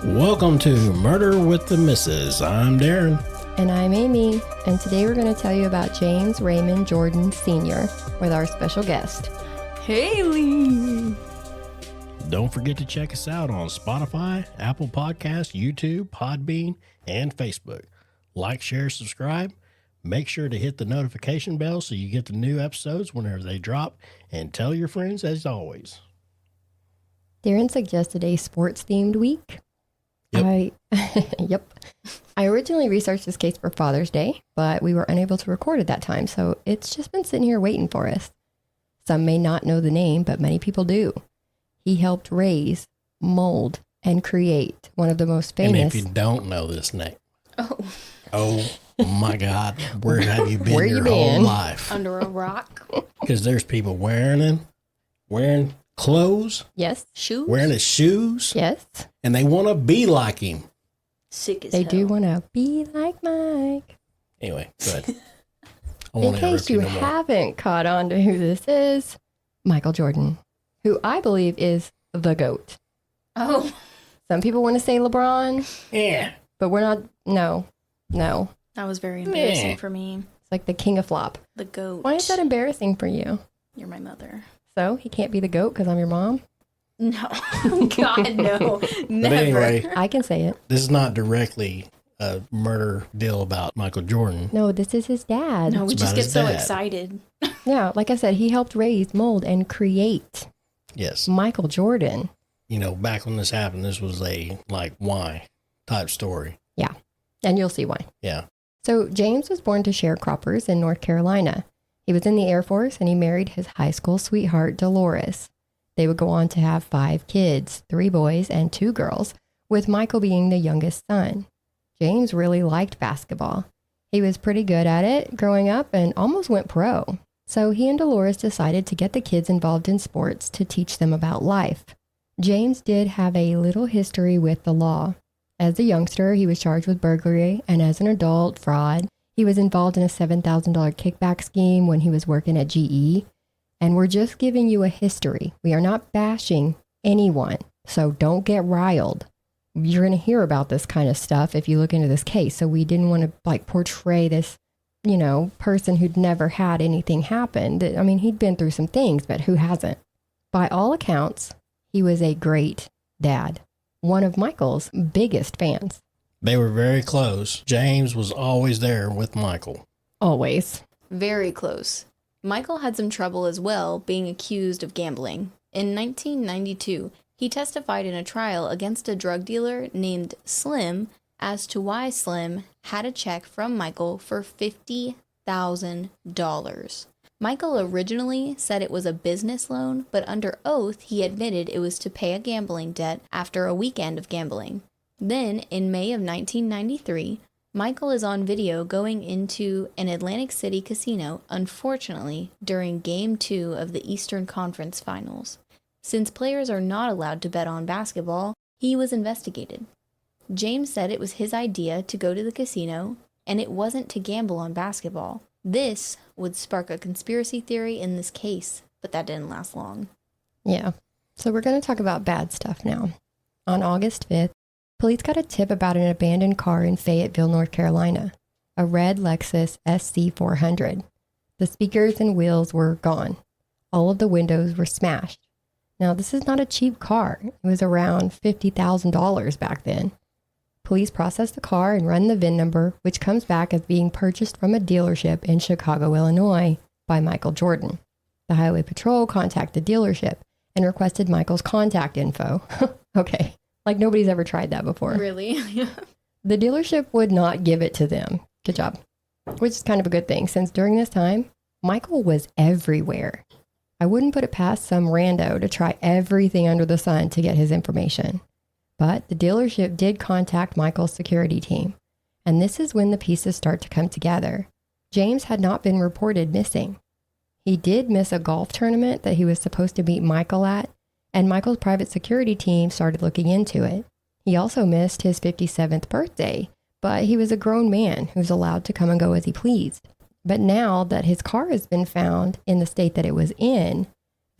Welcome to Murder with the Missus. I'm Darren. And I'm Amy, and today we're going to tell you about James Raymond Jordan Sr. with our special guest, Haley. Don't forget to check us out on Spotify, Apple Podcasts, YouTube, Podbean, and Facebook. Like, share, subscribe. Make sure to hit the notification bell so you get the new episodes whenever they drop, and tell your friends as always. Darren suggested a sports-themed week. Yep. I originally researched this case for Father's Day, but we were unable to record at that time, so it's just been sitting here waiting for us. Some may not know the name, but many people do. He helped raise, mold, and create one of the most famous... And if you don't know this name... Oh my God. Where have you been your whole life? Under a rock. Because there's people wearing clothes. Yes. Shoes. Wearing his shoes. Yes. And they want to be like him. Sick as They hell. do want to be like Mike. Anyway, good. In case you haven't caught on to who this is, Michael Jordan, who I believe is the GOAT. Oh. Some people want to say LeBron. Yeah. But we're not. No. That was very embarrassing for me. It's like the king of flop. The GOAT. Why is that embarrassing for you? You're my mother. So he can't be the GOAT because I'm your mom? No. God, no. But Never. anyway, I can say it. this is not directly a murder deal about Michael Jordan. No, this is his dad. No, we It's just about get his so dad. excited. Yeah, like I said, he helped raise, mold, and create Yes. Michael Jordan. You know, back when this happened, this was a, like, why type story. Yeah, and you'll see why. Yeah. So James was born to sharecroppers in North Carolina. He was in the Air Force and he married his high school sweetheart, Dolores. They would go on to have 5 kids, 3 boys and 2 girls, with Michael being the youngest son. James really liked basketball. He was pretty good at it growing up and almost went pro. So he and Dolores decided to get the kids involved in sports to teach them about life. James did have a little history with the law. As a youngster, he was charged with burglary, and as an adult, fraud. He was involved in a $7,000 kickback scheme when he was working at GE. And we're just giving you a history. We are not bashing anyone, so don't get riled. You're going to hear about this kind of stuff if you look into this case. So we didn't want to portray this, person who'd never had anything happen. I mean, he'd been through some things, but who hasn't? By all accounts, he was a great dad. One of Michael's biggest fans. They were very close. James was always there with Michael. Always. Very close. Michael had some trouble as well, being accused of gambling. In 1992, he testified in a trial against a drug dealer named Slim as to why Slim had a check from Michael for $50,000. Michael originally said it was a business loan, but under oath, he admitted it was to pay a gambling debt after a weekend of gambling. Then, in May of 1993, Michael is on video going into an Atlantic City casino, unfortunately, during Game 2 of the Eastern Conference Finals. Since players are not allowed to bet on basketball, he was investigated. James said it was his idea to go to the casino, and it wasn't to gamble on basketball. This would spark a conspiracy theory in this case, but that didn't last long. Yeah. So we're going to talk about bad stuff now. On August 5th, police got a tip about an abandoned car in Fayetteville, North Carolina, a red Lexus SC400. The speakers and wheels were gone. All of the windows were smashed. Now, this is not a cheap car. It was around $50,000 back then. Police processed the car and run the VIN number, which comes back as being purchased from a dealership in Chicago, Illinois, by Michael Jordan. The Highway Patrol contacted the dealership and requested Michael's contact info. Okay, like nobody's ever tried that before. Really? The dealership would not give it to them. Good job. Which is kind of a good thing, since during this time, Michael was everywhere. I wouldn't put it past some rando to try everything under the sun to get his information. But the dealership did contact Michael's security team, and this is when the pieces start to come together. James had not been reported missing. He did miss a golf tournament that he was supposed to meet Michael at, and Michael's private security team started looking into it. He also missed his 57th birthday, but he was a grown man who's allowed to come and go as he pleased. But now that his car has been found in the state that it was in,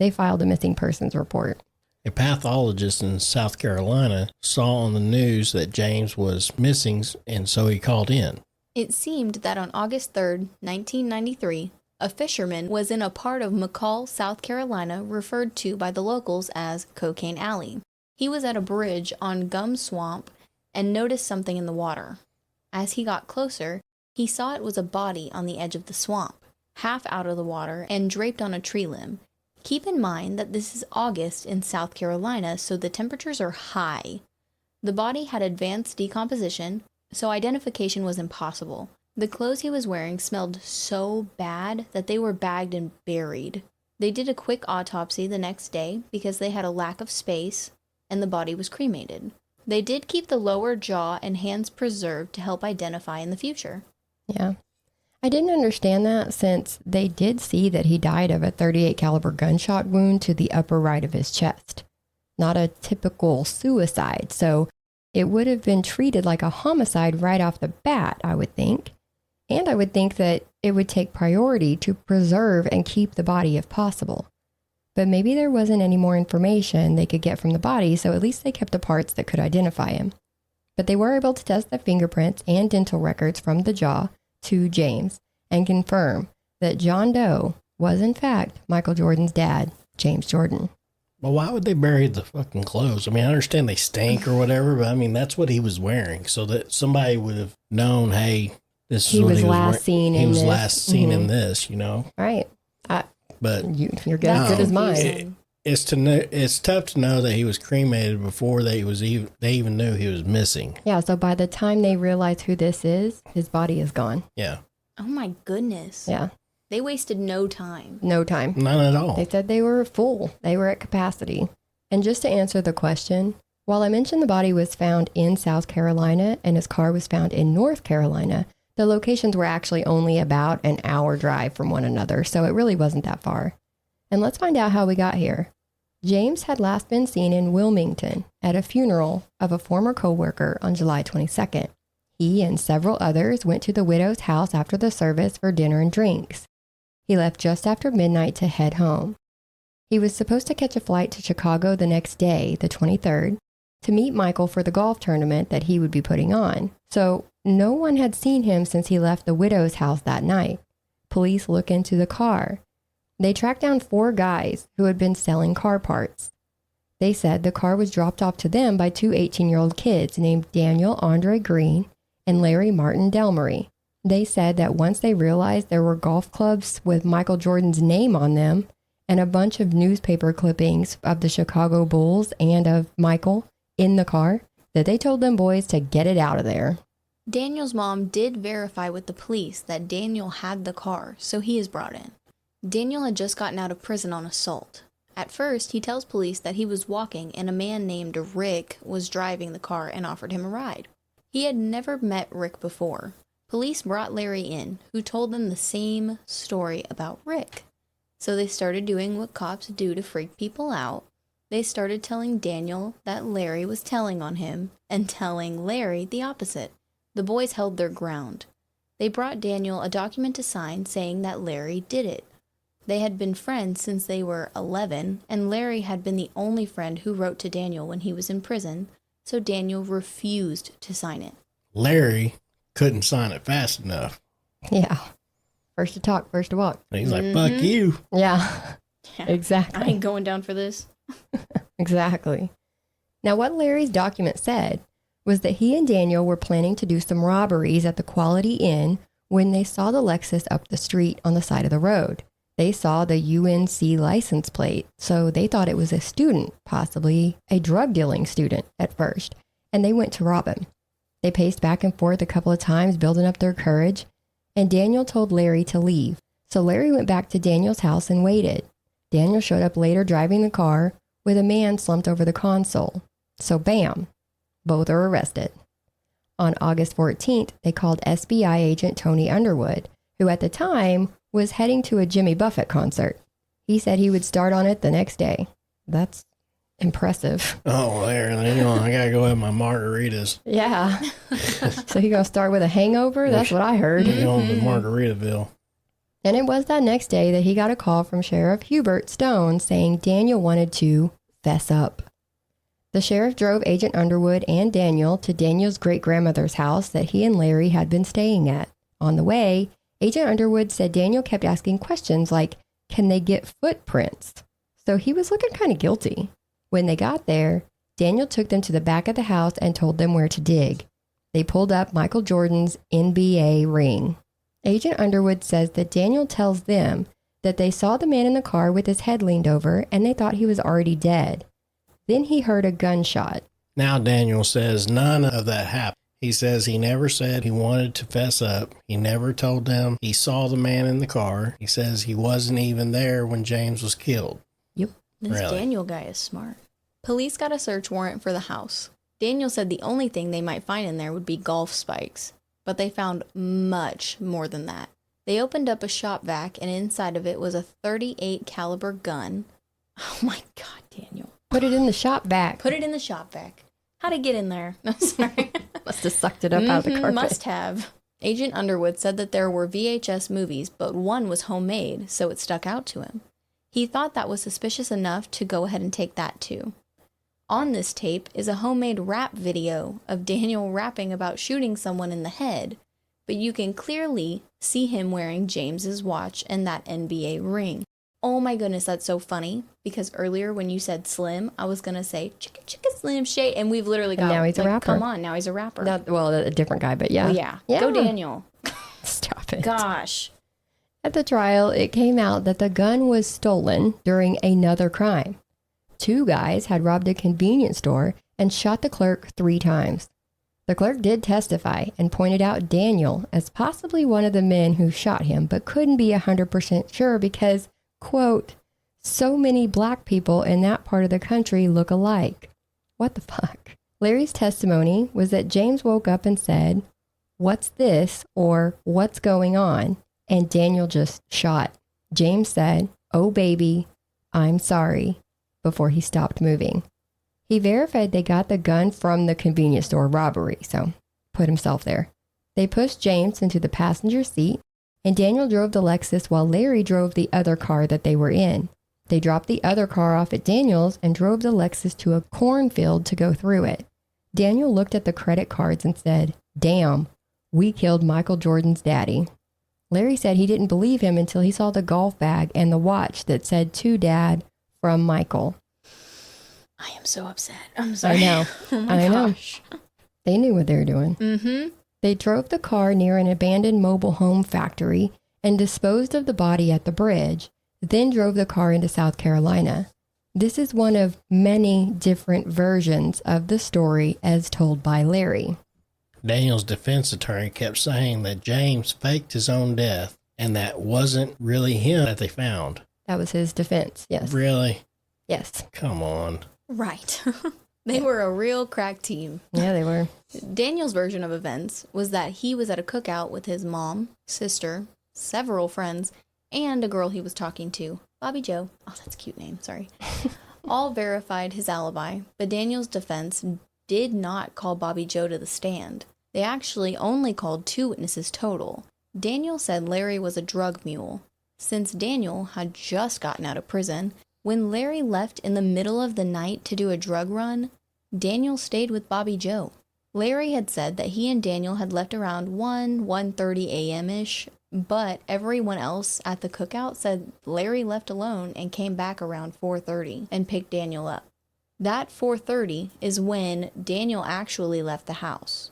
they filed a missing persons report. A pathologist in South Carolina saw on the news that James was missing, and so he called in. It seemed that on August 3rd, 1993, a fisherman was in a part of McCall, South Carolina, referred to by the locals as Cocaine Alley. He was at a bridge on Gum Swamp and noticed something in the water. As he got closer, he saw it was a body on the edge of the swamp, half out of the water and draped on a tree limb. Keep in mind that this is August in South Carolina, so the temperatures are high. The body had advanced decomposition, so identification was impossible. The clothes he was wearing smelled so bad that they were bagged and buried. They did a quick autopsy the next day because they had a lack of space, and the body was cremated. They did keep the lower jaw and hands preserved to help identify in the future. Yeah. I didn't understand that since they did see that he died of a .38 caliber gunshot wound to the upper right of his chest. Not a typical suicide, so it would have been treated like a homicide right off the bat, I would think. And I would think that it would take priority to preserve and keep the body if possible. But maybe there wasn't any more information they could get from the body, so at least they kept the parts that could identify him. But they were able to test the fingerprints and dental records from the jaw to James and confirm that John Doe was in fact Michael Jordan's dad, James Jordan. Well, why would they bury the fucking clothes? I mean, I understand they stink or whatever, but I mean, that's what he was wearing. So that somebody would have known, hey, this is what he was last seen He in was this. last seen in this, you know? Right. But Your guess is good as mine. it's tough to know that he was cremated before they even knew he was missing. Yeah, so by the time they realize who this is, his body is gone. Yeah. Oh my goodness. Yeah. They wasted no time. No time. None at all. They said they were full. They were at capacity. And just to answer the question, while I mentioned the body was found in South Carolina and his car was found in North Carolina, the locations were actually only about an hour drive from one another, so it really wasn't that far. And let's find out how we got here. James had last been seen in Wilmington at a funeral of a former co-worker on July 22nd. He and several others went to the widow's house after the service for dinner and drinks. He left just after midnight to head home. He was supposed to catch a flight to Chicago the next day, the 23rd, to meet Michael for the golf tournament that he would be putting on. So no one had seen him since he left the widow's house that night. Police look into the car. They tracked down 4 guys who had been selling car parts. They said the car was dropped off to them by 2 18-year-old kids named Daniel Andre Green and Larry Martin Delmery. They said that once they realized there were golf clubs with Michael Jordan's name on them and a bunch of newspaper clippings of the Chicago Bulls and of Michael in the car, that they told them boys to get it out of there. Daniel's mom did verify with the police that Daniel had the car, so he is brought in. Daniel had just gotten out of prison on assault. At first, he tells police that he was walking and a man named Rick was driving the car and offered him a ride. He had never met Rick before. Police brought Larry in, who told them the same story about Rick. So they started doing what cops do to freak people out. They started telling Daniel that Larry was telling on him and telling Larry the opposite. The boys held their ground. They brought Daniel a document to sign saying that Larry did it. They had been friends since they were 11, and Larry had been the only friend who wrote to Daniel when he was in prison, so Daniel refused to sign it. Larry couldn't sign it fast enough. Yeah. First to talk, first to walk. And he's like, fuck you. Yeah. Yeah. Exactly. I ain't going down for this. Exactly. Now, what Larry's document said was that he and Daniel were planning to do some robberies at the Quality Inn when they saw the Lexus up the street on the side of the road. They saw the UNC license plate, so they thought it was a student, possibly a drug dealing student at first, and they went to rob him. They paced back and forth a couple of times, building up their courage, and Daniel told Larry to leave. So Larry went back to Daniel's house and waited. Daniel showed up later driving the car with a man slumped over the console. So bam, both are arrested. On August 14th, they called SBI agent Tony Underwood, who at the time was heading to a Jimmy Buffett concert. He said he would start on it the next day. That's impressive. Oh, there, you know, I gotta go have my margaritas. Yeah. So he gonna start with a hangover? That's what I heard. We're going to Margaritaville. And it was that next day that he got a call from Sheriff Hubert Stone saying Daniel wanted to fess up. The sheriff drove Agent Underwood and Daniel to Daniel's great-grandmother's house that he and Larry had been staying at. On the way, Agent Underwood said Daniel kept asking questions like, can they get footprints? So he was looking kind of guilty. When they got there, Daniel took them to the back of the house and told them where to dig. They pulled up Michael Jordan's NBA ring. Agent Underwood says that Daniel tells them that they saw the man in the car with his head leaned over and they thought he was already dead. Then he heard a gunshot. Now Daniel says none of that happened. He says he never said he wanted to fess up. He never told them he saw the man in the car. He says he wasn't even there when James was killed. Yep. This Really? Daniel guy is smart. Police got a search warrant for the house. Daniel said the only thing they might find in there would be golf spikes, but they found much more than that. They opened up a shop vac, and inside of it was a .38 caliber gun. Oh my God, Daniel. Put it in the shop vac. Put it in the shop vac. How'd it get in there? No, sorry. Must have sucked it up out of the carpet. Must have. Agent Underwood said that there were VHS movies, but one was homemade, so it stuck out to him. He thought that was suspicious enough to go ahead and take that too. On this tape is a homemade rap video of Daniel rapping about shooting someone in the head, but you can clearly see him wearing James's watch and that NBA ring. Oh my goodness, that's so funny, because earlier when you said Slim, I was going to say, chicka chicka Slim Shady, and we've literally got, And now he's a rapper. Come on, now he's a rapper. A different guy, but yeah. Well, yeah. Go Daniel. Stop it. Gosh. At the trial, it came out that the gun was stolen during another crime. 2 guys had robbed a convenience store and shot the clerk 3 times. The clerk did testify and pointed out Daniel as possibly one of the men who shot him, but couldn't be 100% sure because, quote, so many black people in that part of the country look alike. What the fuck? Larry's testimony was that James woke up and said, "What's this?" or "What's going on?" And Daniel just shot. James said, "Oh baby, I'm sorry," before he stopped moving. He verified they got the gun from the convenience store robbery, so put himself there. They pushed James into the passenger seat, and Daniel drove the Lexus while Larry drove the other car that they were in. They dropped the other car off at Daniel's and drove the Lexus to a cornfield to go through it. Daniel looked at the credit cards and said, "Damn, we killed Michael Jordan's daddy." Larry said he didn't believe him until he saw the golf bag and the watch that said "To Dad" from Michael. I am so upset. I'm sorry. I know. Oh my gosh. They knew what they were doing. Mm-hmm. They drove the car near an abandoned mobile home factory and disposed of the body at the bridge, then drove the car into South Carolina. This is one of many different versions of the story as told by Larry. Daniel's defense attorney kept saying that James faked his own death and that wasn't really him that they found. That was his defense, yes. Really? Yes. Come on. Right. They were a real crack team. Yeah, they were. Daniel's version of events was that he was at a cookout with his mom, sister, several friends, and a girl he was talking to, Bobby Joe. Oh, that's a cute name. Sorry. All verified his alibi, but Daniel's defense did not call Bobby Joe to the stand. They actually only called 2 witnesses total. Daniel said Larry was a drug mule. Since Daniel had just gotten out of prison, when Larry left in the middle of the night to do a drug run, Daniel stayed with Bobby Joe. Larry had said that he and Daniel had left around 1:30 a.m.-ish, but everyone else at the cookout said Larry left alone and came back around 4:30 and picked Daniel up. That 4:30 is when Daniel actually left the house.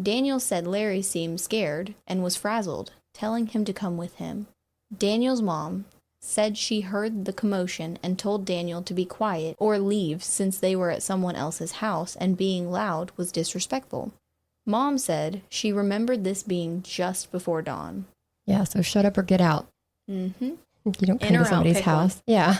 Daniel said Larry seemed scared and was frazzled, telling him to come with him. Daniel's mom said she heard the commotion and told Daniel to be quiet or leave since they were at someone else's house and being loud was disrespectful. Mom said she remembered this being just before dawn. Yeah, so shut up or get out. Mm-hmm. You don't come In or to out, somebody's pick house. one. Yeah.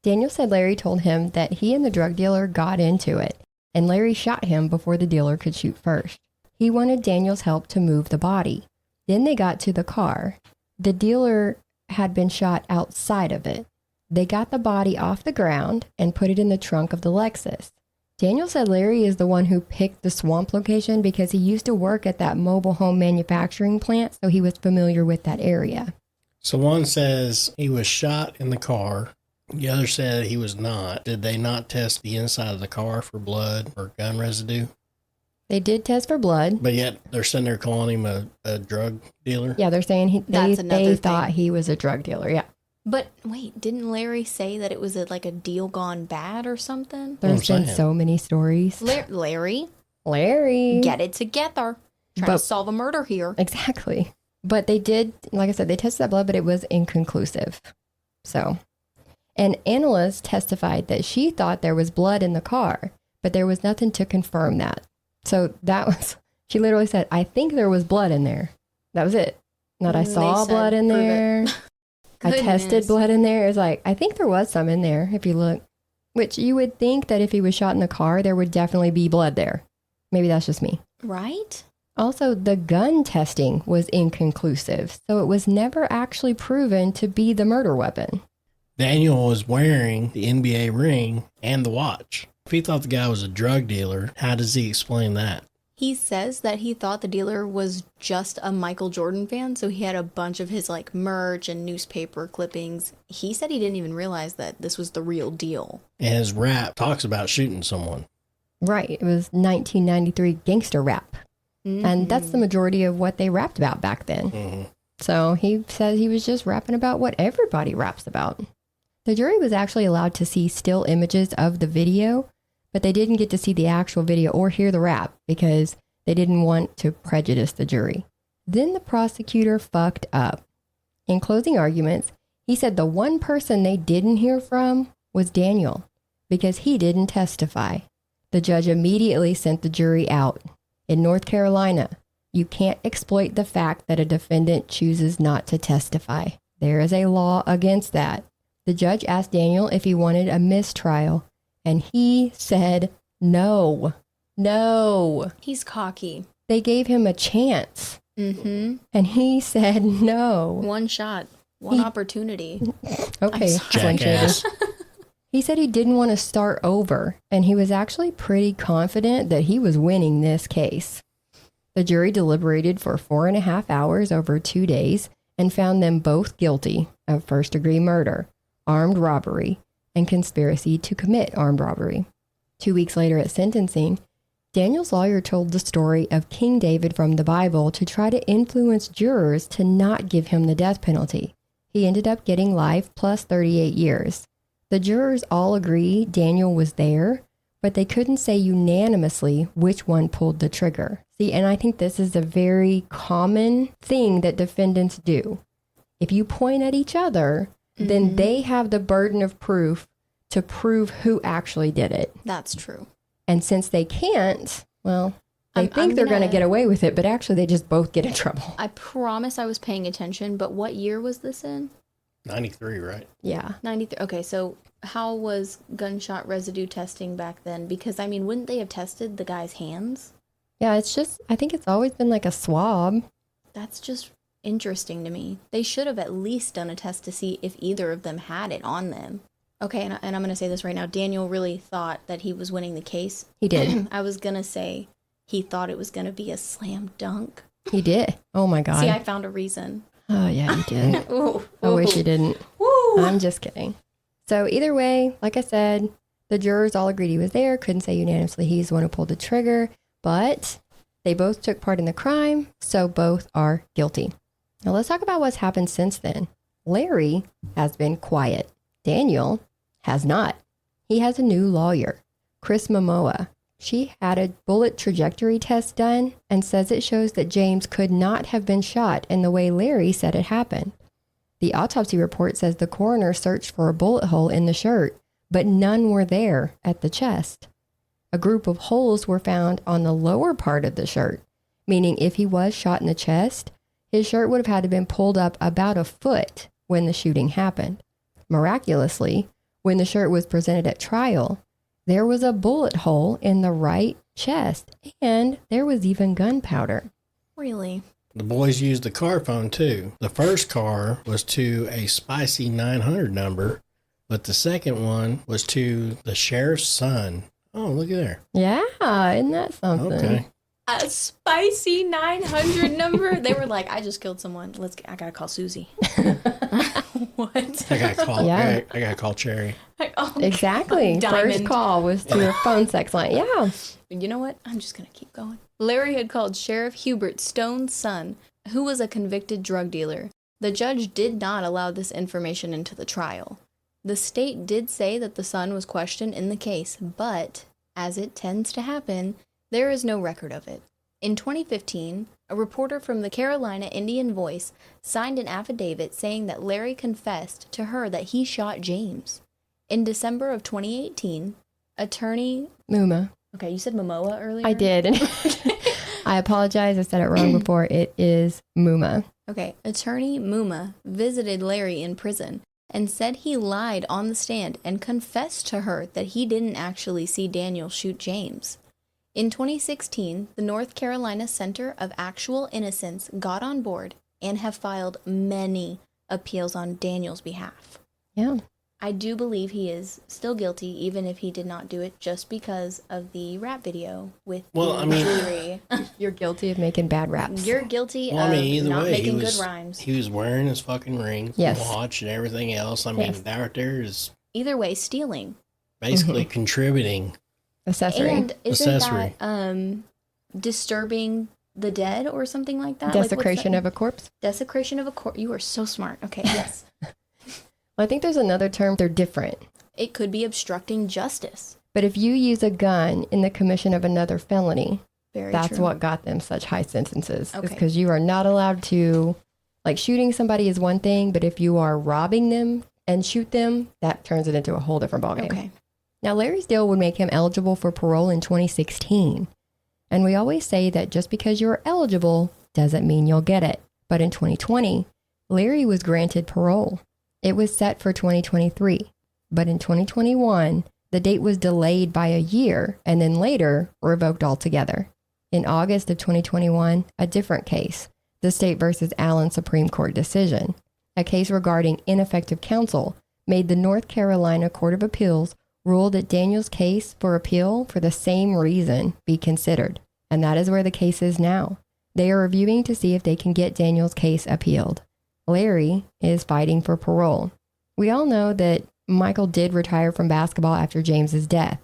Daniel said Larry told him that he and the drug dealer got into it, and Larry shot him before the dealer could shoot first. He wanted Daniel's help to move the body. Then they got to the car. The dealer had been shot outside of it. They got the body off the ground and put it in the trunk of the Lexus. Daniel said Larry is the one who picked the swamp location because he used to work at that mobile home manufacturing plant, so he was familiar with that area. So one says he was shot in the car. The other said he was not. Did they not test the inside of the car for blood or gun residue? They did test for blood. But yet they're sitting there calling him a drug dealer? Yeah, they're saying That's another they thing. thought he was a drug dealer. Yeah. But wait, didn't Larry say that it was like a deal gone bad or something? There's been saying. so many stories. Larry, Larry. get it together. Trying to But- solve a murder here. Exactly. But they did, like I said, they tested that blood, but it was inconclusive. So, an analyst testified that she thought there was blood in the car, but there was nothing to confirm that. So that was, she literally said, I think there was blood in there. That was it. Not I They saw said, blood in "Prove it." there. I tested Goodness. blood in there. It's like, I think there was some in there if you look. Which you would think that if he was shot in the car, there would definitely be blood there. Maybe that's just me. Right? Also, the gun testing was inconclusive, so it was never actually proven to be the murder weapon. Daniel was wearing the NBA ring and the watch. If he thought the guy was a drug dealer, how does he explain that? He says that he thought the dealer was just a Michael Jordan fan, so he had a bunch of his like merch and newspaper clippings. He said he didn't even realize that this was the real deal. And his rap talks about shooting someone. Right, it was 1993 gangster rap, and that's the majority of what they rapped about back then. Mm-hmm. So he said he was just rapping about what everybody raps about. The jury was actually allowed to see still images of the video, but they didn't get to see the actual video or hear the rap because they didn't want to prejudice the jury. Then the prosecutor fucked up. In closing arguments, he said the one person they didn't hear from was Daniel because he didn't testify. The judge immediately sent the jury out. In North Carolina, you can't exploit the fact that a defendant chooses not to testify. There is a law against that. The judge asked Daniel if he wanted a mistrial, and he said no. No. He's cocky. They gave him a chance, Mm-hmm. and he said no. One shot, one opportunity. Okay, Slim Jackass. Shady. He said he didn't want to start over, and he was actually pretty confident that he was winning this case. The jury deliberated for 4.5 hours over 2 days and found them both guilty of first-degree murder, armed robbery, and conspiracy to commit armed robbery. 2 weeks later at sentencing, Daniel's lawyer told the story of King David from the Bible to try to influence jurors to not give him the death penalty. He ended up getting life plus 38 years. The jurors all agree Daniel was there, but they couldn't say unanimously which one pulled the trigger. See, and I think this is a very common thing that defendants do. If you point at each other, then they have the burden of proof to prove who actually did it. That's true. And since they can't, well, they I'm think they're going to gonna- get away with it, but actually they just both get in trouble. I promise I was paying attention, but what year was this in? 93, right? Yeah. 93. Okay, so how was gunshot residue testing back then? Because, I mean, wouldn't they have tested the guy's hands? Yeah, it's just, I think it's always been like a swab. That's just interesting to me. They should have at least done a test to see if either of them had it on them. Okay, and I'm going to say this right now. Daniel really thought that he was winning the case. He did. I was going to say he thought it was going to be a slam dunk. He did. Oh my God. See, I found a reason. Oh yeah, you did. Ooh, I wish ooh. you didn't. Woo! I'm just kidding. So either way, like I said, the jurors all agreed he was there. Couldn't say unanimously he's the one who pulled the trigger, but they both took part in the crime, so both are guilty. Now let's talk about what's happened since then. Larry has been quiet. Daniel has not. He has a new lawyer, Chris Momoa. She had a bullet trajectory test done and says it shows that James could not have been shot in the way Larry said it happened. The autopsy report says the coroner searched for a bullet hole in the shirt, but none were there at the chest. A group of holes were found on the lower part of the shirt, meaning if he was shot in the chest, his shirt would have had to been pulled up about a foot when the shooting happened. Miraculously, when the shirt was presented at trial, there was a bullet hole in the right chest, and there was even gunpowder. Really? The boys used the car phone too. The first car was to a spicy 900 number, but the second one was to the sheriff's son. Oh, look at there. Yeah, isn't that something? Okay. A spicy 900 number? They were like, I just killed someone. I gotta call Susie. What? I got to call. Yeah. I got to call Cherry. Oh, Exactly. Diamond. First call was to a phone sex line. Yeah. You know what? I'm just going to keep going. Larry had called Sheriff Hubert Stone's son, who was a convicted drug dealer. The judge did not allow this information into the trial. The state did say that the son was questioned in the case, but, as it tends to happen, there is no record of it. In 2015, a reporter from the Carolina Indian Voice signed an affidavit saying that Larry confessed to her that he shot James. In December of 2018, attorney... Muma. Okay, you said Momoa earlier? I did. I apologize. I said it wrong before. It is Muma. Okay, attorney Muma visited Larry in prison and said he lied on the stand and confessed to her that he didn't actually see Daniel shoot James. In 2016, the North Carolina Center of Actual Innocence got on board and have filed many appeals on Daniel's behalf. Yeah. I do believe he is still guilty, even if he did not do it just because of the rap video with jewelry. You're guilty of making bad raps. You're guilty Well, I mean, either not way, making good rhymes. He was wearing his fucking ring, Yes. watch, and everything else. I mean, Yes. that right there is Either way, stealing. basically contributing. Accessory. And isn't Accessory. that disturbing the dead or something like that? Like, what's Desecration that? of a corpse. Desecration of a corpse. You are so smart. Okay, yes. I think there's another term. They're different. It could be obstructing justice. But if you use a gun in the commission of another felony, Very that's true. what got them such high sentences. Okay. Because you are not allowed to, like, shooting somebody is one thing, but if you are robbing them and shoot them, that turns it into a whole different ballgame. Okay. Now, Larry's deal would make him eligible for parole in 2016. And we always say that just because you're eligible doesn't mean you'll get it. But in 2020, Larry was granted parole. It was set for 2023. But in 2021, the date was delayed by a year and then later revoked altogether. In August of 2021, a different case, the State versus Allen Supreme Court decision, a case regarding ineffective counsel, made the North Carolina Court of Appeals rule that Daniel's case for appeal for the same reason be considered. And that is where the case is now. They are reviewing to see if they can get Daniel's case appealed. Larry is fighting for parole. We all know that Michael did retire from basketball after James's death.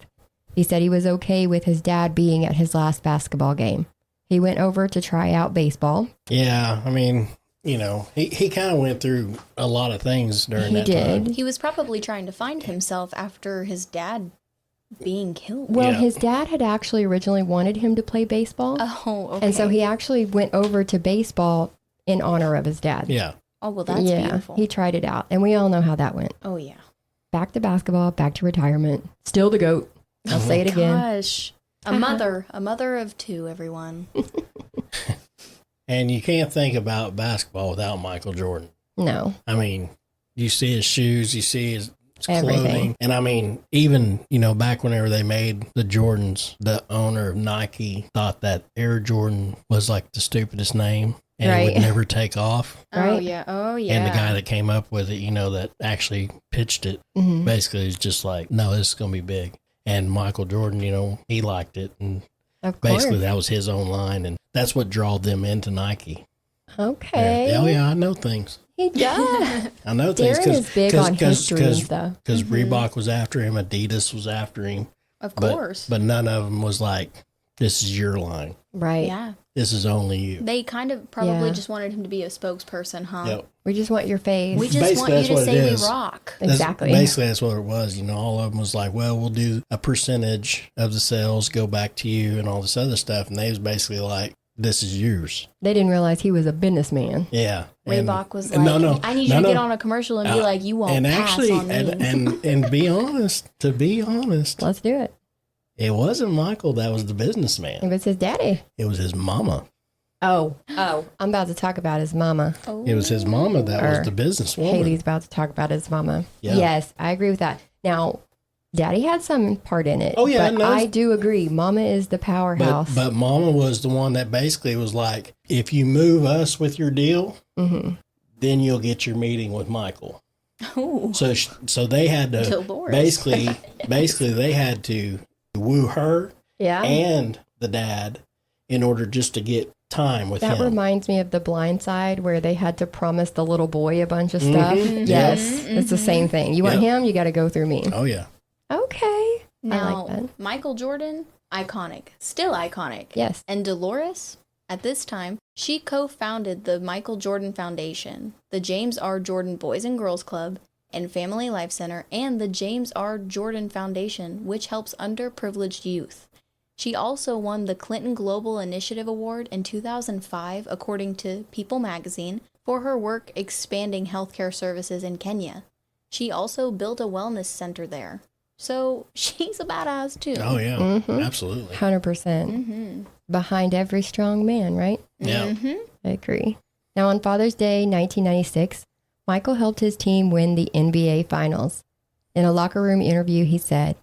He said he was okay with his dad being at his last basketball game. He went over to try out baseball. Yeah, I mean, you know, he kind of went through a lot of things during that time. He was probably trying to find himself after his dad being killed. Well, Yeah. his dad had actually originally wanted him to play baseball. Oh, okay. And so he actually went over to baseball in honor of his dad. Yeah. Oh, well, that's yeah, beautiful. he tried it out. And we all know how that went. Oh, yeah. Back to basketball, back to retirement. Still the GOAT. I'll say it again. Gosh. A mother of two, everyone. And you can't think about basketball without Michael Jordan. No. I mean, you see his shoes, you see his clothing. Everything. And I mean, even, you know, back whenever they made the Jordans, the owner of Nike thought that Air Jordan was like the stupidest name and it Right. would never take off. Oh, Right. yeah. Oh, yeah. And the guy that came up with it, you know, that actually pitched it, Mhm. basically is just like, no, this is going to be big. And Michael Jordan, you know, he liked it. And Of course. basically that was his own line. And that's what drawed them into Nike. Okay. Oh, yeah, I know things. He does. I know things. Darren is big on history and stuff. Because Reebok was after him, Adidas was after him. Of But, course. but none of them was like, this is your line. Right. Yeah. This is only you. They kind of probably Yeah. just wanted him to be a spokesperson, huh? Yep. We just want your face. We just Basically, want you that's to what it say we is. rock. Exactly. Basically, that's what it was. You know, all of them was like, well, we'll do a percentage of the sales go back to you and all this other stuff. And they was basically like, this is yours. They didn't realize he was a businessman. Yeah. And- Reebok was and like, I need you to get on a commercial and be like, you won't and pass actually, on me. and be honest, to be honest, Let's do it. it wasn't Michael that was the It businessman. was his daddy. It was his mama. Oh. I'm about to talk about his mama. It was his mama that was Or the businesswoman. Haley's about to talk about his mama. Yeah. Yes, I agree with that. Now, daddy had some part in it. Oh, yeah, But no. I do agree. Mama is the powerhouse. But Mama was the one that basically was like, if you move us with your deal, Mhm. then you'll get your meeting with Michael. Ooh. So they had to Dolores. basically they had to woo her Yeah. and the dad in order just to get time with That him. reminds me of The Blind Side, where they had to promise the little boy a bunch of stuff. Yes, it's the same thing. You want him, you got to go through me. Oh, yeah. Okay. Now, I like that. Michael Jordan, iconic. Still iconic. Yes. And Dolores, at this time, she co-founded the Michael Jordan Foundation, the James R. Jordan Boys and Girls Club, and Family Life Center, and the James R. Jordan Foundation, which helps underprivileged youth. She also won the Clinton Global Initiative Award in 2005, according to People magazine, for her work expanding healthcare services in Kenya. She also built a wellness center there. So she's a badass too. Oh, yeah. Mm-hmm. Absolutely. 100%. Behind every strong man, right? Yeah. I agree. Now, on Father's Day, 1996, Michael helped his team win the NBA Finals. In a locker room interview, he said,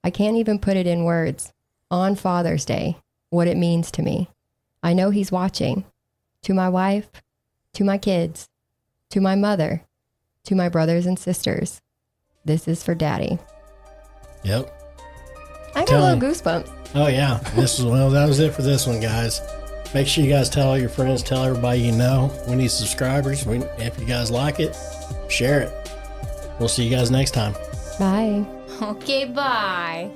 "I can't even put it in words. On Father's Day, what it means to me. I know he's watching. To my wife, to my kids, to my mother, to my brothers and sisters. This is for Daddy." Yep. I got a little goosebumps. Oh, yeah. That was it for this one, guys. Make sure you guys tell all your friends, tell everybody you know. We need subscribers. If you guys like it, share it. We'll see you guys next time. Bye. Okay, bye.